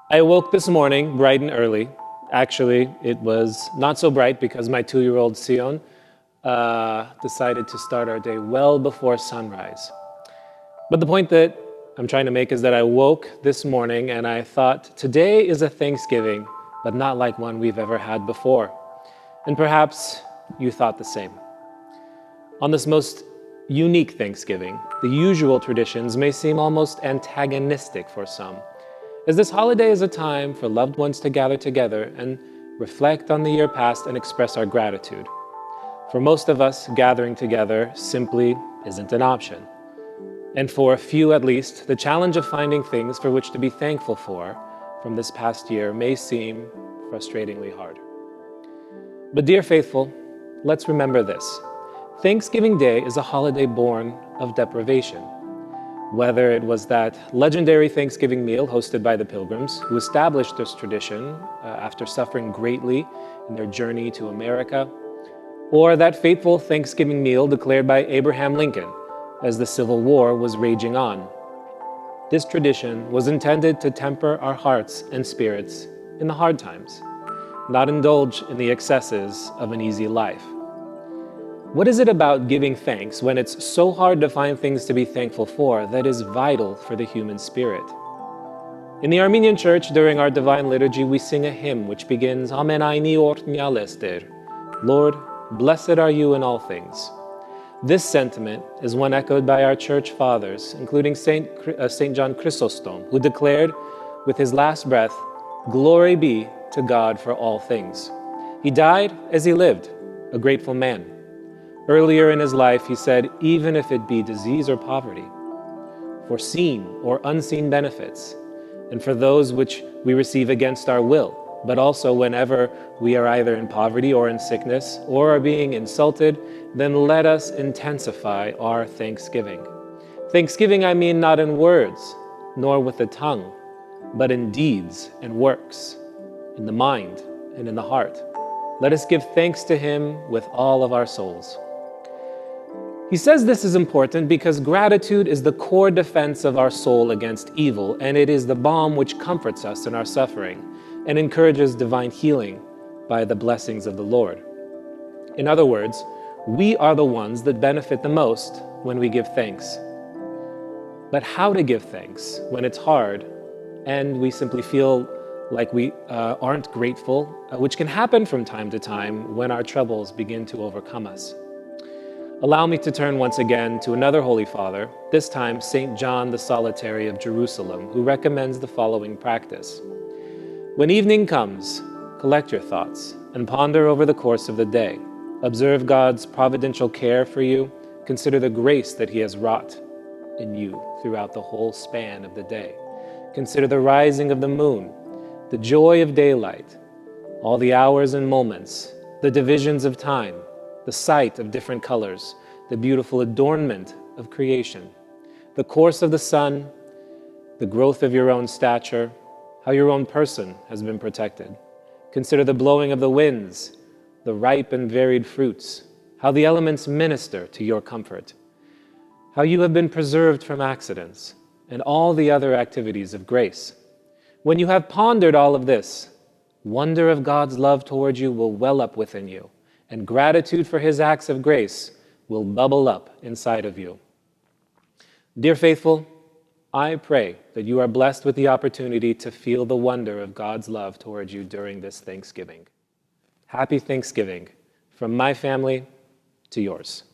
I awoke this morning bright and early. Actually, it was not so bright because my 2-year-old Sion decided to start our day well before sunrise. But the point that I'm trying to make is that I woke this morning and I thought, today is a Thanksgiving, but not like one we've ever had before. And perhaps you thought the same. On this most unique Thanksgiving, the usual traditions may seem almost antagonistic for some, as this holiday is a time for loved ones to gather together and reflect on the year past and express our gratitude. For most of us, gathering together simply isn't an option. And for a few at least, the challenge of finding things for which to be thankful for from this past year may seem frustratingly hard. But dear faithful, let's remember this. Thanksgiving Day is a holiday born of deprivation. Whether it was that legendary Thanksgiving meal hosted by the Pilgrims, who established this tradition after suffering greatly in their journey to America, or that fateful Thanksgiving meal declared by Abraham Lincoln as the Civil War was raging on. This tradition was intended to temper our hearts and spirits in the hard times, not indulge in the excesses of an easy life. What is it about giving thanks when it's so hard to find things to be thankful for that is vital for the human spirit? In the Armenian Church, during our Divine Liturgy, we sing a hymn which begins, Amenaini ortnyal ester, Lord, blessed are you in all things. This sentiment is one echoed by our church fathers, including Saint John Chrysostom, who declared with his last breath, Glory be to God for all things. He died as he lived, a grateful man. Earlier in his life, he said, even if it be disease or poverty, for seen or unseen benefits, and for those which we receive against our will, but also whenever we are either in poverty or in sickness, or are being insulted, then let us intensify our thanksgiving. Thanksgiving, I mean, not in words, nor with the tongue, but in deeds and works, in the mind and in the heart. Let us give thanks to him with all of our souls. He says this is important because gratitude is the core defense of our soul against evil, and it is the balm which comforts us in our suffering and encourages divine healing by the blessings of the Lord. In other words, we are the ones that benefit the most when we give thanks. But how to give thanks when it's hard and we simply feel like we aren't grateful, which can happen from time to time when our troubles begin to overcome us. Allow me to turn once again to another Holy Father, this time St. John the Solitary of Jerusalem, who recommends the following practice. When evening comes, collect your thoughts and ponder over the course of the day. Observe God's providential care for you. Consider the grace that he has wrought in you throughout the whole span of the day. Consider the rising of the moon, the joy of daylight, all the hours and moments, the divisions of time, the sight of different colors, the beautiful adornment of creation, the course of the sun, the growth of your own stature, how your own person has been protected. Consider the blowing of the winds, the ripe and varied fruits, how the elements minister to your comfort, how you have been preserved from accidents, and all the other activities of grace. When you have pondered all of this, wonder of God's love toward you will well up within you, and gratitude for his acts of grace will bubble up inside of you. Dear faithful, I pray that you are blessed with the opportunity to feel the wonder of God's love toward you during this Thanksgiving. Happy Thanksgiving from my family to yours.